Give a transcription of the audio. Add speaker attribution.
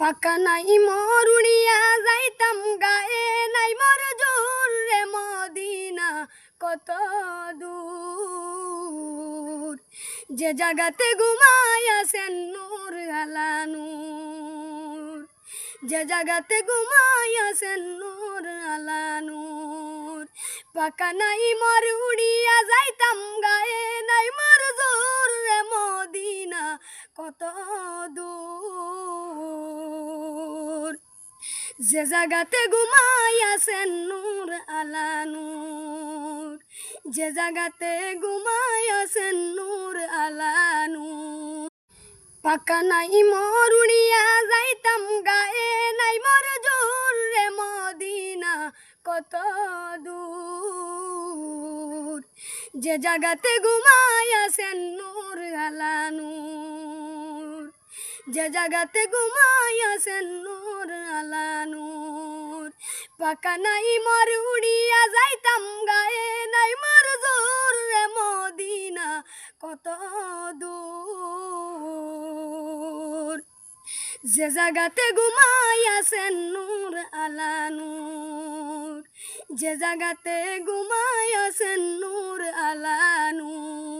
Speaker 1: পাকা নাই মোর উড়িয়া যাইতাম গায়ে নাই মোর জোর রে মদিনা কত দূর যে জাগাতে ঘুমাইয়াছেন নূর আলা নূর যে জাগাতে ঘুমাইয়াছেন নূর আলা নূর পাকা নাই মোর উড়িয়া যাইতাম গায়ে নাই মোর জোর রে মদিনা কত দূর যে জাগাতে ঘুমাইয়াছেন নূর আলা নূর যে জাগাতে ঘুমাইয়াছেন নূর আলা নূর পাকা নাই মোর উড়িয়া যাইতাম গায়ে নাই মোর জোর রে মদিনা কত দূর যে জাগাতে ঘুমাইয়াছেন নূর আলা নূর যে জাগাতে ঘুমাইয়াছেন নূর আলা নূর পাকা নাই মোর উড়িয়া যাইতাম গায়ে নাই মোর জোর রে মদিনা কত দূর যে জাগাতে ঘুমাইয়াছেন নূর আলা নূর যে জাগাতে ঘুমাইয়াছেন নূর আলা নূর।